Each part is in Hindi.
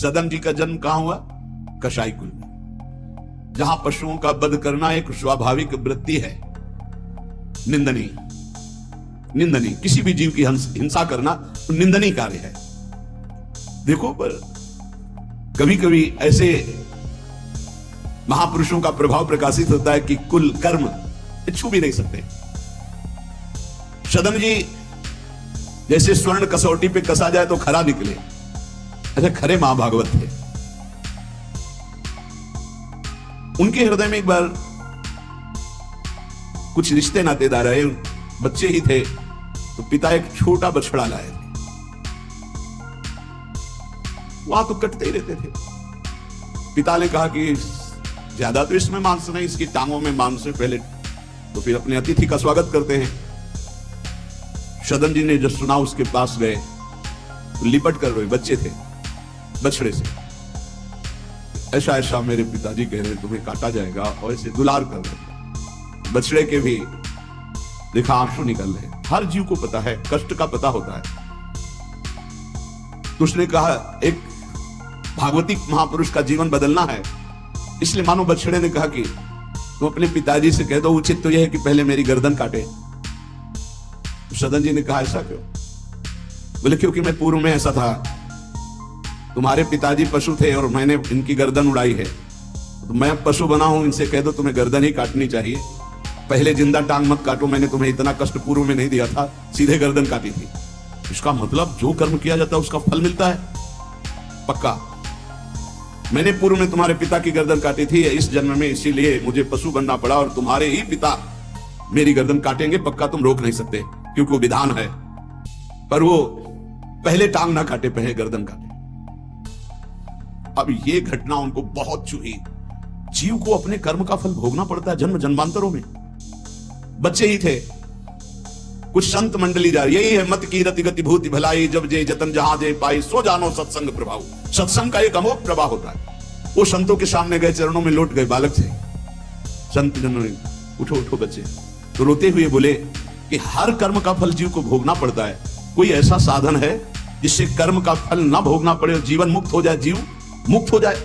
सदन जी का जन्म कहां हुआ? कसाई कुल में, जहां पशुओं का वध करना एक स्वाभाविक वृत्ति है, निंदनीय। निंदनीय, किसी भी जीव की हिंसा करना निंदनीय कार्य है। देखो, पर कभी कभी ऐसे महापुरुषों का प्रभाव प्रकाशित होता है कि कुल कर्म छू भी नहीं सकते। सदन जी जैसे स्वर्ण कसौटी पे कसा जाए तो खरा निकले, ऐसे खरे महाभागवत थे। उनके हृदय में एक बार कुछ रिश्ते नातेदार आए, बच्चे ही थे, तो पिता एक छोटा बछड़ा लाए थे। वहां तो कटते ही रहते थे। पिता ने कहा कि ज्यादा तो इसमें मांस नहीं, इसकी टांगों में मांस है, पहले तो फिर अपने अतिथि का स्वागत करते हैं। सदन जी ने जब सुना उसके पास गए, तो लिपट कर रोए, बच्चे थे, बछड़े से। ऐसा ऐसा मेरे पिताजी कह रहे तुम्हें काटा जाएगा, और ऐसे दुलार कर रहे। बछड़े के भी देखा आंसू निकल रहे। हर जीव को पता है, कष्ट का पता होता है। तो उसने कहा एक भागवती महापुरुष का जीवन बदलना है, इसलिए मानो बछड़े ने कहा कि तुम अपने पिताजी से कह दो, उचित तो यह है कि पहले मेरी गर्दन काटे। तो सदन जी ने कहा ऐसा क्यों? बोले क्योंकि मैं पूर्व में ऐसा था, तुम्हारे पिताजी पशु थे और मैंने इनकी गर्दन उड़ाई है, तो मैं अब पशु बना हूं, इनसे कह दो तुम्हें गर्दन ही काटनी चाहिए, पहले जिंदा टांग मत काटो, मैंने तुम्हें इतना कष्ट पूर्व में नहीं दिया था, सीधे गर्दन काटी थी। इसका मतलब जो कर्म किया जाता है उसका फल मिलता है पक्का। मैंने पूर्व में तुम्हारे पिता की गर्दन काटी थी इस जन्म में, इसीलिए मुझे पशु बनना पड़ा, और तुम्हारे ही पिता मेरी गर्दन काटेंगे पक्का, तुम रोक नहीं सकते क्योंकि वो विधान है। पर वो पहले टांग ना काटे, पहले गर्दन काटे। अब ये घटना उनको बहुत चुही। जीव को अपने कर्म का फल भोगना पड़ता है जन्म जन्मांतरों में। बच्चे ही थे, कुछ संत मंडली जा रही, यही है मत की रति गति भूति भलाई, जब जे जतन जहां जे पाई, सो जानो सत्संग प्रभाव। सत्संग का एक अमोघ प्रभाव होता है। वो संतों के सामने गए, चरणों में लौट गए, बालक थे। संत जनों ने उठो उठो बच्चे, तो रोते हुए बोले कि हर कर्म का फल जीव को भोगना पड़ता है, कोई ऐसा साधन है जिससे कर्म का फल ना भोगना पड़े और जीवन मुक्त हो जाए, जीव मुक्त हो जाए?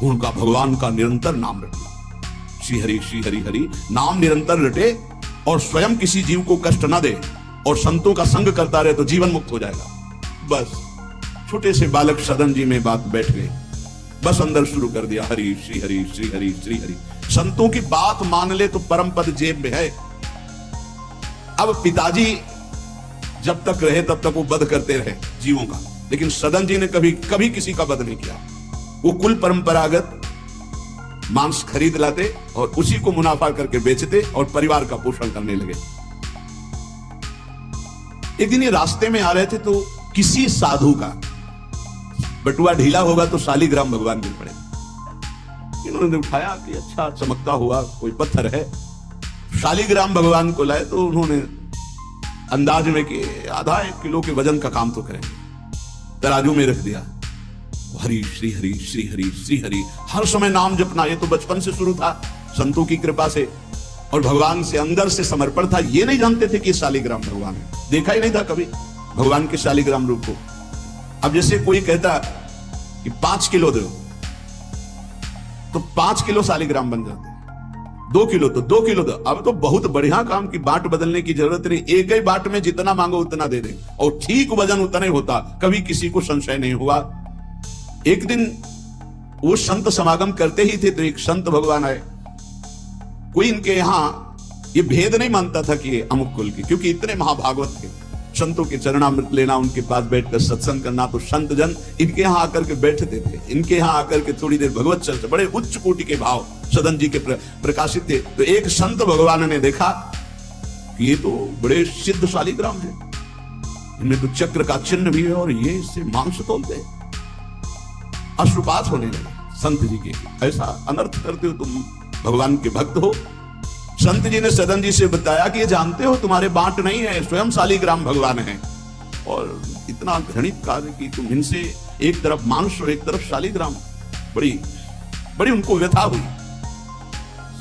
उनका भगवान का निरंतर नाम रटना, श्री हरि हरि नाम निरंतर रटे और स्वयं किसी जीव को कष्ट ना दे और संतों का संग करता रहे तो जीवन मुक्त हो जाएगा। बस छोटे से बालक सदन जी में बात बैठ गए, बस अंदर शुरू कर दिया, हरि श्री हरि श्री हरि श्री हरि। संतों की बात मान ले तो परम पद जेब में है। अब पिताजी जब तक रहे तब तक वो वध करते रहे जीवों का, लेकिन सदन जी ने कभी कभी किसी का वध नहीं किया। वो कुल परंपरागत मांस खरीद लाते और उसी को मुनाफा करके बेचते और परिवार का पोषण करने लगे। एक दिन ये रास्ते में आ रहे थे तो किसी साधु का बटुआ ढीला होगा तो शालिग्राम भगवान गिर पड़े। इन्होंने उठाया कि अच्छा चमकता हुआ कोई पत्थर है, शालिग्राम भगवान को लाए तो उन्होंने अंदाज में कि आधा 1 किलो के वजन का काम तो करेंगे, तराजू में रख दिया। हरि श्री हरि श्री हरि श्री हरि, हर समय नाम जपना। ये तो बचपन से शुरू था संतों की कृपा से, और भगवान से अंदर से समर्पण था। ये नहीं जानते थे कि शालिग्राम भगवान है, देखा ही नहीं था कभी भगवान के शालिग्राम रूप को। अब जैसे कोई कहता कि 5 किलो दो तो 5 किलो शालिग्राम बन जाते, 2 किलो तो 2 किलो दो। अब तो बहुत बढ़िया काम की बाट बदलने की जरूरत नहीं, एक ही बाट में जितना मांगो उतना दे दे और ठीक वजन उतना ही होता, कभी किसी को संशय नहीं हुआ। एक दिन वो संत समागम करते ही थे तो एक संत भगवान आए। कोई इनके यहां ये भेद नहीं मानता था कि ये अमुक कुल के, क्योंकि इतने महाभागवत थे। संतों के चरणामृत लेना, उनके पास बैठकर सत्संग करना, तो संत जन इनके यहां आकर के बैठते थे। इनके यहां आकर के थोड़ी देर भगवत चर्चा, बड़े उच्च कोटि के भाव सदन जी के प्रकाशित थे। तो एक संत भगवान ने देखा कि ये तो बड़े सिद्ध शालिग्राम है, इनमें तो चक्र का चिन्ह भी है और ये इससे मांस तोलते हैं। अश्रुपात होने लगे संत जी के, ऐसा अनर्थ करते हो तुम, भगवान के भक्त हो। संत जी ने सदन जी से बताया कि ये जानते हो तुम्हारे बांट नहीं है, स्वयं शालिग्राम भगवान है, और इतना घृणित कार्य कि तुम इनसे एक तरफ मांस और एक तरफ शालिग्राम। बड़ी बड़ी उनको व्यथा हुई।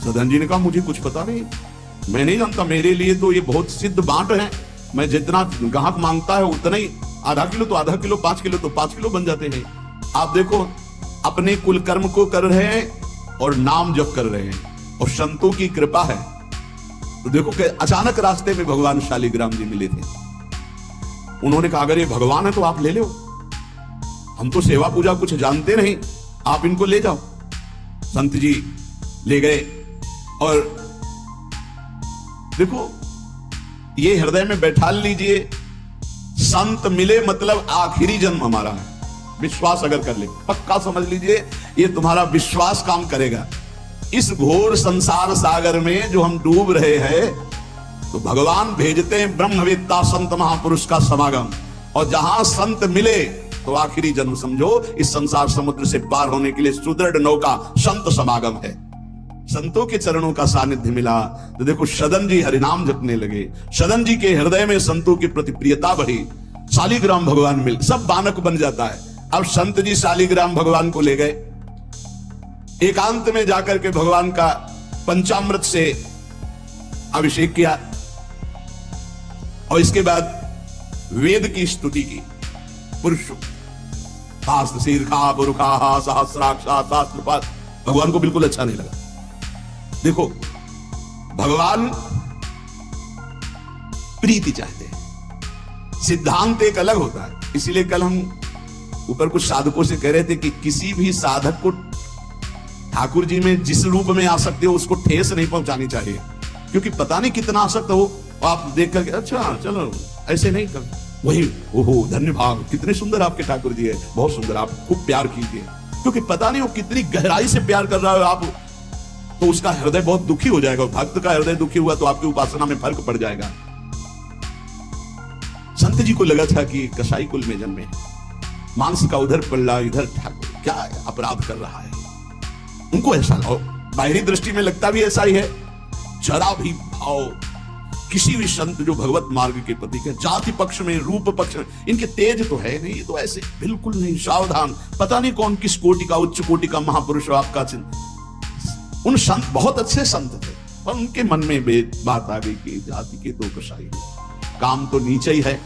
सदन जी ने कहा मुझे कुछ पता नहीं, मैं नहीं जानता, मेरे लिए तो ये बहुत सिद्ध बांट है, मैं जितना ग्राहक मांगता है उतना ही, आधा किलो तो आधा किलो, 5 किलो तो 5 किलो बन जाते हैं। आप देखो, अपने कुल कर्म को कर रहे हैं और नाम जप कर रहे हैं और संतों की कृपा है। तो देखो कि अचानक रास्ते में भगवान शालिग्राम जी मिले थे। उन्होंने कहा अगर ये भगवान है तो आप ले लो, हम तो सेवा पूजा कुछ जानते नहीं, आप इनको ले जाओ। संत जी ले गए और देखो ये हृदय में बैठा लीजिए, संत मिले मतलब आखिरी जन्म हमारा है। विश्वास अगर कर ले, पक्का समझ लीजिए ये तुम्हारा विश्वास काम करेगा। इस घोर संसार सागर में जो हम डूब रहे हैं, तो भगवान भेजते हैं ब्रह्मवेत्ता संत महापुरुष का समागम, और जहां संत मिले तो आखिरी जन्म समझो इस संसार समुद्र से पार होने के लिए सुदृढ़ नौका संत समागम है। संतों के चरणों का सानिध्य मिला तो देखो सदन जी हरिनाम जपने लगे, सदन जी के हृदय में संतों की प्रति प्रियता बढ़ी, शालिग्राम भगवान मिल, सब बानक बन जाता है। अब संत जी शालिग्राम भगवान को ले गए, एकांत में जाकर के भगवान का पंचामृत से अभिषेक किया और इसके बाद वेद की स्तुति की। पुरुष शीर्षा पुरुषा सहस्राक्षा सहस्रपाद, भगवान को बिल्कुल अच्छा नहीं लगा। देखो भगवान प्रीति चाहते हैं, सिद्धांत एक अलग होता है। इसीलिए कल हम ऊपर कुछ साधकों से कह रहे थे कि किसी भी साधक को ठाकुर जी में जिस रूप में आसक्ति हो उसको ठेस नहीं पहुंचानी चाहिए, क्योंकि पता नहीं कितना आसक्त हो आप देख करके अच्छा चलो ऐसे नहीं कर, वही ओहो धन्य भाग, कितने सुंदर आपके ठाकुर जी है, बहुत सुंदर, आप खूब प्यार कीजिए, क्योंकि पता नहीं वो कितनी गहराई से प्यार कर रहा है आप, तो उसका हृदय बहुत दुखी हो जाएगा। भक्त का हृदय दुखी हुआ तो आपकी उपासना में फर्क पड़ जाएगा। संत जी को लगा था कि कसाई कुल में जन्मे, मांस का उधर पल्ला इधर ठाकुर क्या अपराध कर रहा है, उनको ऐसा बाहरी दृष्टि में लगता भी ऐसा ही है। जरा भी भाव किसी भी संत जो भगवत मार्ग के प्रति है, जाति पक्ष में रूप पक्ष में इनके तेज तो है नहीं, ये तो ऐसे बिल्कुल नहीं, सावधान, पता नहीं कौन किस कोटि का उच्च कोटि का महापुरुष आपका चिन्ह। उन संत बहुत अच्छे संत थे और उनके मन में बात आ गई कि जाति के दो कसाई, काम तो नीचे ही है,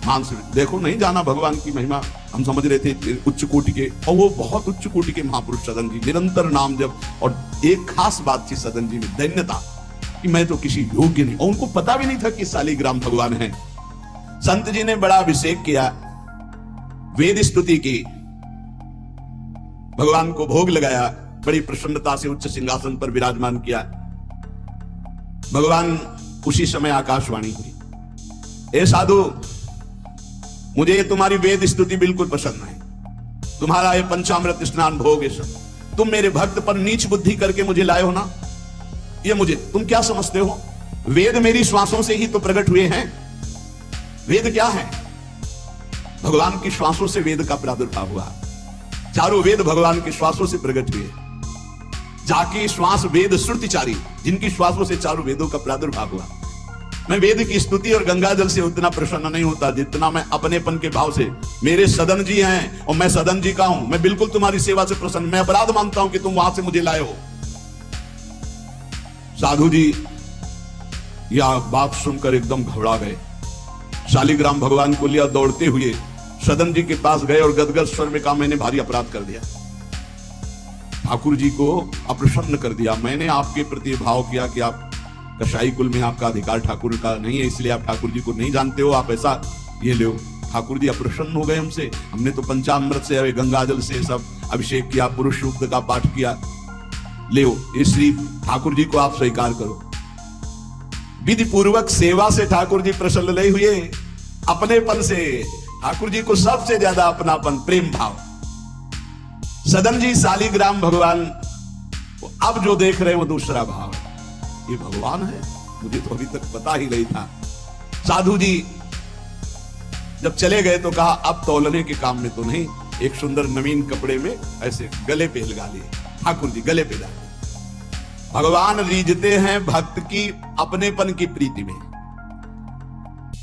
मांस देखो नहीं जाना भगवान की महिमा, हम समझ रहे थे उच्च कोटि के, और वो बहुत उच्च कोटि के महापुरुष सदन जी, निरंतर नाम जप, और एक खास बात थी सदन जी में दैन्यता कि मैं तो किसी योग्य नहीं, और उनको पता भी नहीं था कि शालिग्राम भगवान है। संत जी ने बड़ा अभिषेक किया, वेद स्तुति की, भगवान को भोग लगाया, बड़ी प्रसन्नता से उच्च सिंहासन पर विराजमान किया। भगवान उसी समय आकाशवाणी हुई, ए साधु मुझे ये तुम्हारी वेद स्तुति बिल्कुल पसंद नहीं, तुम्हारा ये पंचामृत स्नान भोग, तुम मेरे भक्त पर नीच बुद्धि करके मुझे लाए हो ना, ये मुझे तुम क्या समझते हो, वेद मेरी श्वासों से ही तो प्रकट हुए हैं। वेद क्या है, भगवान की श्वासों से वेद का प्रादुर्भाव हुआ, चारों वेद भगवान के श्वासों से प्रकट हुए, जाकी श्वास वेद श्रुतिचारी, जिनकी श्वासों से चारों वेदों का प्रादुर्भाव हुआ। मैं वेद की स्तुति और गंगा जल से उतना प्रसन्न नहीं होता जितना मैं अपनेपन के भाव से, मेरे सदन जी हैं और मैं सदन जी का हूं, मैं बिल्कुल तुम्हारी सेवा से प्रसन्न, मैं अपराध मानता हूं कि तुम वहां से मुझे लाए हो। साधु जी यह बात सुनकर एकदम घबरा गए, शालिग्राम भगवान को लिया दौड़ते हुए सदन जी के पास गए और गदगद स्वर में कहा मैंने भारी अपराध कर दिया, ठाकुर जी को अप्रसन्न कर दिया, मैंने आपके प्रति भाव किया कि आप कसाई कुल में आपका अधिकार ठाकुर का नहीं है, इसलिए आप ठाकुर जी को नहीं जानते हो, आप ऐसा ये लो। ठाकुर जी अप्रसन्न हो गए हमसे, हमने तो पंचामृत से गंगा जल से सब अभिषेक किया, पुरुष सूक्त का पाठ किया, ले इसलिए ठाकुर जी को आप स्वीकार करो। विधि पूर्वक सेवा से ठाकुर जी प्रसन्न नहीं हुए, अपनेपन से ठाकुर जी को सबसे ज्यादा अपनापन प्रेम भाव। सदन जी शालिग्राम भगवान अब जो देख रहे हैं वो दूसरा भाव, ये भगवान है, मुझे तो अभी तक पता ही नहीं था। साधु जी जब चले गए तो कहा अब तौलने के काम में तो नहीं, एक सुंदर नवीन कपड़े में ऐसे गले पे लगा लिए, ठाकुर जी गले पे डाले। भगवान रीझते हैं भक्त की अपनेपन की प्रीति में,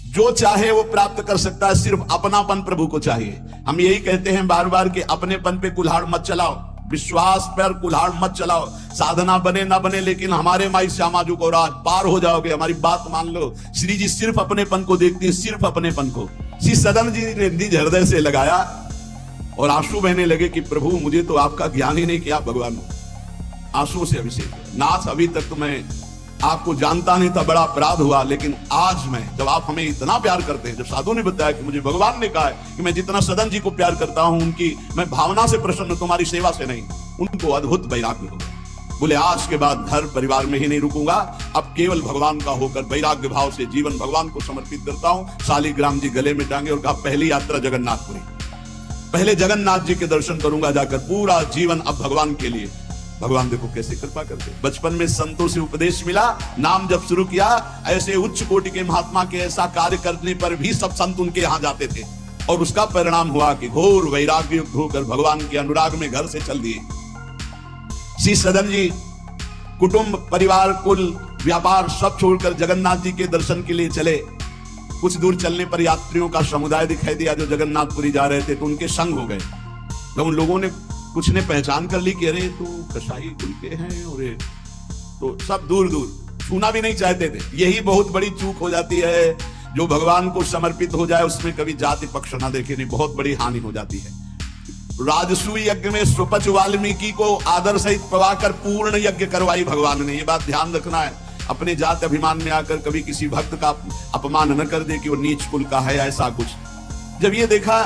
जो चाहे वो प्राप्त कर सकता है, सिर्फ अपनापन प्रभु को चाहिए। हम यही कहते हैं बार बार कि अपनेपन पे कुल्हाड़ मत चलाओ, विश्वास पर कुल्हाड़ मत चलाओ, साधना बने ना बने लेकिन हमारे माई श्यामा जी को राज पार हो जाओगे, हमारी बात मान लो। श्री जी सिर्फ अपनेपन को देखती है, सिर्फ अपनेपन को। श्री सदन जी ने निज हृदय से लगाया और आंसू बहने लगे कि प्रभु मुझे तो आपका ज्ञान ही नहीं किया भगवान। आंसू से अभिषेक, नाथ अभी तक तो मैं आपको जानता नहीं था, बड़ा अपराध हुआ, लेकिन आज मैं, जब आप हमें इतना प्यार करते हैं, जब साधु ने बताया कि मुझे भगवान ने कहा है कि मैं जितना सदन जी को प्यार करता हूं उनकी मैं भावना से प्रसन्न, तुम्हारी सेवा से नहीं, उनको अद्भुत वैराग्य हो गया। बोले आज के बाद घर परिवार में ही नहीं रुकूंगा, अब केवल भगवान का होकर वैराग्य भाव से जीवन भगवान को समर्पित करता हूं। शालिग्राम जी गले में टांगे और कहा पहली यात्रा जगन्नाथपुरी, पहले जगन्नाथ जी के दर्शन करूंगा जाकर, पूरा जीवन अब भगवान के लिए। भगवान देखो कैसे कृपा करते। बचपन में संतों से उपदेश मिला, नाम जब शुरू किया, ऐसे उच्च कोटि के महात्मा के ऐसा कार्य करने पर भी सब संत उनके यहां जाते थे, और उसका परिणाम हुआ कि घोर वैराग्य युक्त होकर भगवान के अनुराग में घर से चल दिए। श्री सदन जी कुटुंब परिवार कुल व्यापार सब छोड़कर जगन्नाथ जी के दर्शन के लिए चले। कुछ दूर चलने पर यात्रियों का समुदाय दिखाई दिया जो जगन्नाथपुरी जा रहे थे, तो उनके संग हो गए। तो उन लोगों ने कुछ ने पहचान कर ली कि अरे तो कसाई कुल के हैं, और तो सब दूर दूर छूना भी नहीं चाहते थे। यही बहुत बड़ी चूक हो जाती है, जो भगवान को समर्पित हो जाए उसमें कभी जाति पक्ष ना देखे, नहीं बहुत बड़ी हानि हो जाती है। राजसूय यज्ञ में सुपच वाल्मीकि को आदर सहित पवाकर पूर्ण यज्ञ करवाई भगवान ने। ये बात ध्यान रखना है, अपने जात अभिमान में आकर कभी किसी भक्त का अपमान न कर दे कि वो नीच कुल का है, ऐसा कुछ। जब ये देखा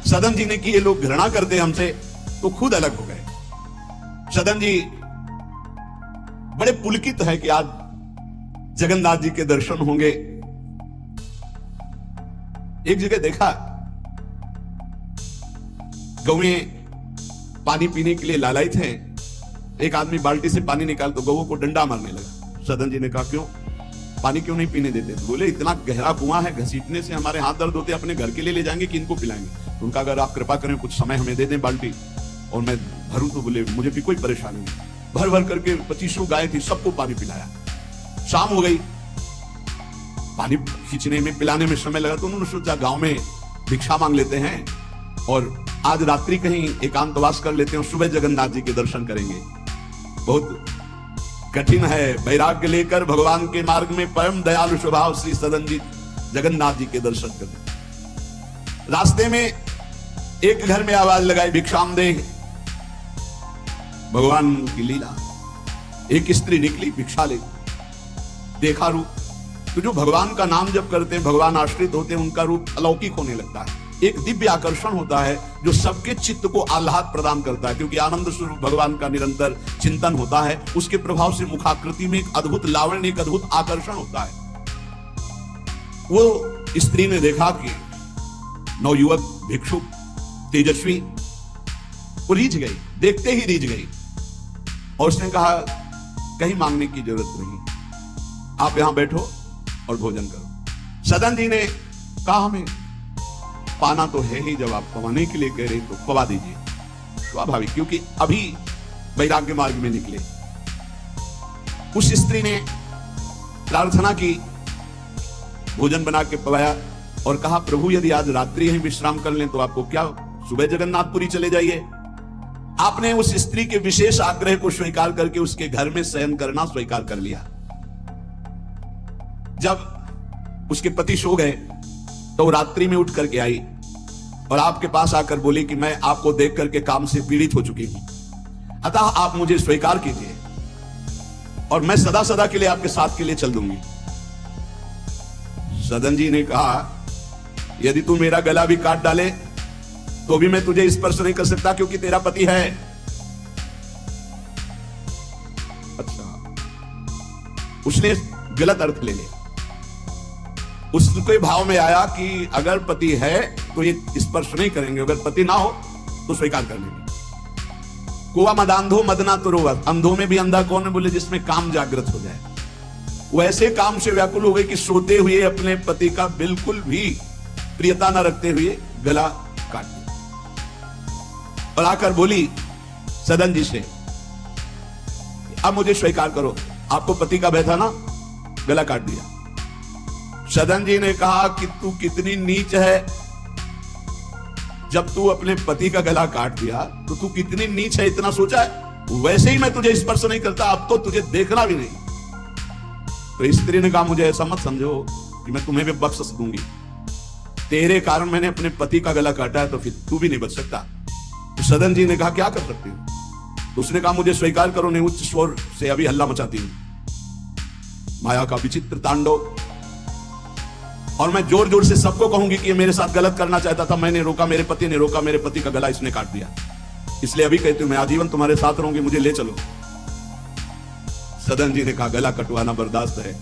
सदन जी ने कि ये लोग घृणा करते हमसे, तो खुद अलग हो गए। सदन जी बड़े पुलकित है कि आज जगन्नाथ जी के दर्शन होंगे। एक जगह देखा गौएं पानी पीने के लिए लालायित हैं, एक आदमी बाल्टी से पानी निकाल तो गौओं को डंडा मारने लगा। सदन जी ने कहा क्यों, पानी क्यों नहीं पीने देते? बोले इतना गहरा कुआं है, घसीटने से हमारे हाथ दर्द होते, अपने घर के लिए ले जाएंगे कि इनको पिलाएंगे? उनका अगर आप कृपा करें कुछ समय हमें दे दें बाल्टी और मैं भरूं, तो बोले मुझे भी कोई परेशानी नहीं। भर भर करके 2500 गाय थी, सबको पानी पिलाया। शाम हो गई, पानी खींचने में पिलाने में समय लगा, तो उन्होंने सोचा गांव में भिक्षा मांग लेते हैं और आज रात्रि कहीं एकांतवास कर लेते हैं, सुबह जगन्नाथ जी के दर्शन करेंगे। बहुत कठिन है, वैराग्य लेकर भगवान के मार्ग में परम दयालु स्वभाव श्री सदन जी जगन्नाथ जी के दर्शन करते। रास्ते में एक घर में आवाज लगाई भिक्षाम दे। भगवान की लीला, एक स्त्री निकली भिक्षा ले, देखा रूप, तो जो भगवान का नाम जब करते हैं, भगवान आश्रित होते हैं, उनका रूप अलौकिक होने लगता है। एक दिव्य आकर्षण होता है जो सबके चित्त को आह्लाद प्रदान करता है, क्योंकि आनंद स्वरूप भगवान का निरंतर चिंतन होता है। उसके प्रभाव से मुखाकृति में एक अद्भुत लावण्य, एक अद्भुत आकर्षण होता है। वो स्त्री ने देखा कि नवयुवक भिक्षु तेजस्वी, वो रीझ गई, देखते ही रीझ गई, और उसने कहा कहीं मांगने की जरूरत नहीं, आप यहां बैठो और भोजन करो। सदन जी ने कहा हमें पाना तो है ही, जब आप पवाने के लिए कह रहे तो पवा दीजिए, स्वाभाविक, क्योंकि अभी वैराग्य मार्ग में निकले। उस स्त्री ने प्रार्थना की, भोजन बना के पवाया और कहा प्रभु यदि आज रात्रि ही विश्राम कर लें तो आपको क्या, सुबह जगन्नाथपुरी चले जाइए। आपने उस स्त्री के विशेष आग्रह को स्वीकार करके उसके घर में शयन करना स्वीकार कर लिया। जब उसके पति सो गए तो रात्रि में उठ करके आई और आपके पास आकर बोली कि मैं आपको देख करके काम से पीड़ित हो चुकी हूं, अतः आप मुझे स्वीकार कीजिए और मैं सदा सदा के लिए आपके साथ के लिए चल दूंगी। सदन जी ने कहा यदि तू मेरा गला भी काट डाले तो भी मैं तुझे स्पर्श नहीं कर सकता, क्योंकि तेरा पति है। अच्छा, उसने गलत अर्थ ले लिया। उसके भाव में आया कि अगर पति है तो ये स्पर्श नहीं करेंगे, अगर पति ना हो तो स्वीकार कर लेंगे। कुआ मदांधो मदना तुरोवर, अंधों में भी अंधा कौन है? बोले जिसमें काम जागृत हो जाए। वो ऐसे काम से व्याकुल हो गए कि सोते हुए अपने पति का बिल्कुल भी प्रियता न रखते हुए गला काट दिया और आकर बोली सदन जी से अब मुझे स्वीकार करो, आपको पति का भय था ना, गला काट दिया। सदन जी ने कहा कि तू कितनी नीच है, जब तू अपने पति का गला काट दिया तो तू कितनी नीच है, इतना सोचा है? वैसे ही मैं तुझे स्पर्श नहीं करता, अब तो तुझे देखना भी नहीं। तो स्त्री ने कहा मुझे ऐसा मत समझो कि मैं तुम्हें भी बख्श दूंगी, तेरे कारण मैंने अपने पति का गला काटा है, तो फिर तू भी नहीं बच सकता। तो सदन जी ने कहा क्या कर सकती हूँ? तो उसने कहा मुझे स्वीकार करो, नहीं उच्च स्वर से अभी हल्ला मचाती हूँ। माया का विचित्र तांडव, और मैं जोर जोर से सबको कहूंगी कि ये मेरे साथ गलत करना चाहता था, मैंने रोका, मेरे पति ने रोका, मेरे पति का गला इसने काट दिया, इसलिए अभी कहती हूं मैं आजीवन तुम्हारे साथ रहूंगी, मुझे ले चलो। सदन जी ने कहा गला कटवाना बर्दाश्त है,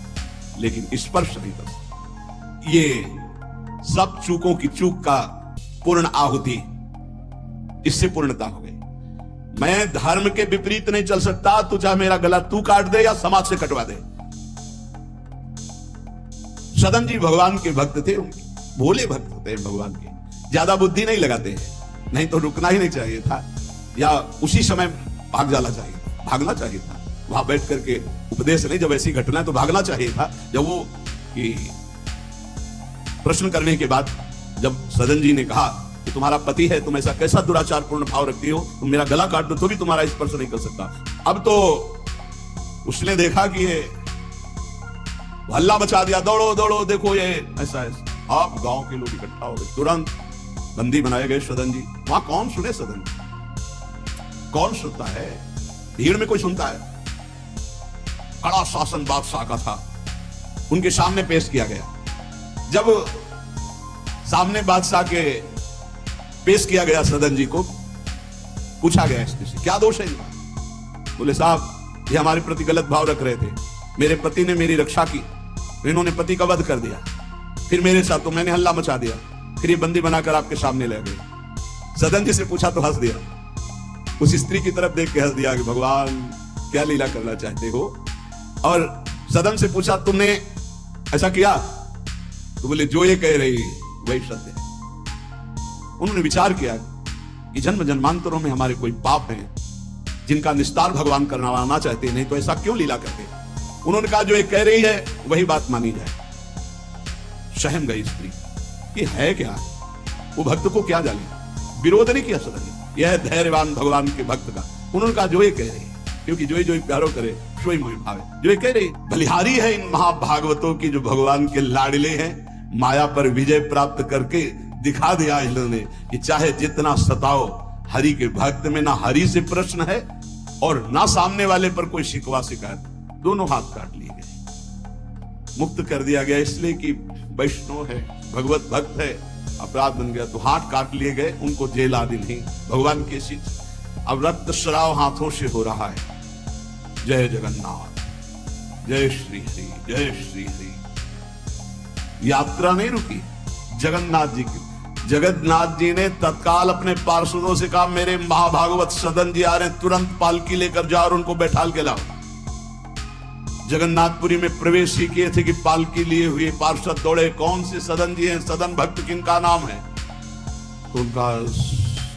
लेकिन स्पर्श नहीं कर सकता। ये सब चूकों की चूक का पूर्ण आहुति, इससे पूर्णता हो गई। मैं धर्म के विपरीत नहीं चल सकता, तू चाहे मेरा गला तू काट दे या समाज से कटवा दे। सदन जी भगवान के भक्त थे, भोले भक्त थे भगवान के, ज्यादा बुद्धि नहीं लगाते हैं, नहीं तो रुकना ही नहीं चाहिए था, या उसी समय भाग जाना चाहिए, भागना चाहिए था। वहां बैठ करके उपदेश नहीं, जब ऐसी घटना है तो भागना चाहिए था। जब वो कि प्रश्न करने के बाद जब सदन जी ने कहा कि तुम्हारा पति है, तुम ऐसा कैसा दुराचारपूर्ण भाव रखती हो, तुम मेरा गला काट दो तो भी तुम्हारा स्पर्श नहीं कर सकता। अब तो उसने देखा कि ये हल्ला मचा दिया, दौड़ो दौड़ो, देखो ये ऐसा ऐसा। आप गांव के लोग इकट्ठा हो गए, तुरंत बंदी बनाए गए सदन जी। वहां कौन सुने सदन जी? कौन सुनता है? भीड़ में कोई सुनता है? कड़ा शासन बादशाह का था, उनके सामने पेश किया गया। जब सामने बादशाह के पेश किया गया सदन जी को, पूछा गया इससे क्या दोष है इनका? बोले साहब ये हमारे प्रति गलत भाव रख रहे थे, मेरे पति ने मेरी रक्षा की, इन्होंने पति का वध कर दिया, फिर मेरे साथ तो मैंने हल्ला मचा दिया, फिर ये बंदी बनाकर आपके सामने ले गए। सदन जी से पूछा तो हंस दिया, उस स्त्री की तरफ देख के हंस दिया कि भगवान क्या लीला करना चाहते हो। और सदन से पूछा तुमने ऐसा किया? तो बोले जो ये कह रही वही सत्य है। उन्होंने विचार किया कि जन्म जन्मांतरों में हमारे कोई पाप हैं जिनका निस्तार भगवान करवाना चाहते, नहीं तो ऐसा क्यों लीला करते। उन्होंने कहा जो ये कह रही है वही बात मानी जाए। सहम गई स्त्री, ये है क्या? वो भक्त को क्या जाने, विरोध नहीं किया सदन ने, यह धैर्यवान भगवान के भक्त का। उन्होंने कहा जो ये कह रही है, क्योंकि जो ही प्यारो करे सोई मोहि भावे, जो ये कह रही बलिहारी है इन महाभागवतों की जो भगवान के लाडले हैं। माया पर विजय प्राप्त करके दिखा दिया इन्होंने कि चाहे जितना सताओ, हरि के भक्त में ना हरि से प्रश्न है और ना सामने वाले पर कोई शिकवा शिकायत, दोनों हाथ काट लिए गए, मुक्त कर दिया गया। इसलिए कि वैष्णव है, भगवत भक्त है, अपराध बन गया तो हाथ काट लिए गए, उनको जेल आदि नहीं, भगवान के शिष्य। अब रक्त शराव हाथों से हो रहा है। जय जगन्नाथ, जय श्री हरि, जय श्री हरि। यात्रा नहीं रुकी जगन्नाथ जी की। जगन्नाथ जी ने तत्काल अपने पार्षदों से कहा मेरे महाभागवत सदन जी आ रहे हैं, तुरंत पालकी लेकर जाओ और उनको बैठाल के लाओ। जगन्नाथपुरी में प्रवेश ही किए थे कि पालकी लिए हुए पार्षद दौड़े, कौन से सदन जी हैं, सदन भक्त किनका नाम है? तो उनका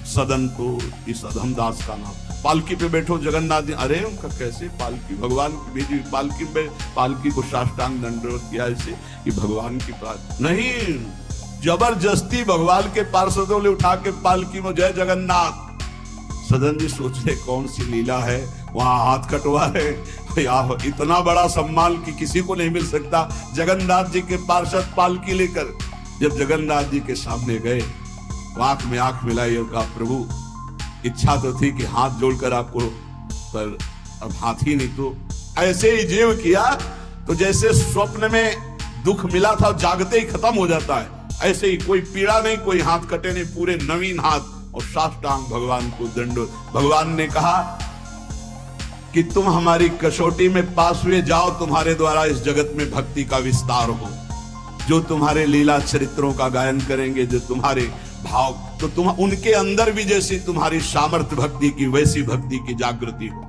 सदन तो इस अधमदास का नाम। पालकी पे बैठो जगन्नाथ जी, अरे उनका कैसे पालकी, भगवान की भेजी पालकी में, पालकी को साष्टांग दंडवत किया ऐसे कि भगवान की नहीं, जबरदस्ती भगवान के पार्षदों ने उठा के पालकी में, जय जगन्नाथ। सदन जी सोच रहे कौन सी लीला है, वहां हाथ कटवा रहे, इतना बड़ा सम्मान कि किसी को नहीं मिल सकता। जगन्नाथ जी के पार्षद पालकी लेकर जब जगन्नाथ जी के सामने गए, आंख में आंख मिलाई और कहा प्रभु इच्छा तो थी कि हाथ जोड़कर आपको, पर अब हाथ ही नहीं, तो ऐसे ही जीव किया तो जैसे स्वप्न में दुख मिला था जागते ही खत्म हो जाता है, ऐसे ही कोई पीड़ा नहीं, कोई हाथ कटे नहीं, पूरे नवीन हाथ और साष्टांग भगवान को दंडोत। भगवान ने कहा कि तुम हमारी कसौटी में पास हुए, जाओ तुम्हारे द्वारा इस जगत में भक्ति का विस्तार हो। जो तुम्हारे लीला चरित्रों का गायन करेंगे, जो तुम्हारे भाव, तो तुम उनके अंदर भी जैसी तुम्हारी सामर्थ्य भक्ति की, वैसी भक्ति की जागृति हो।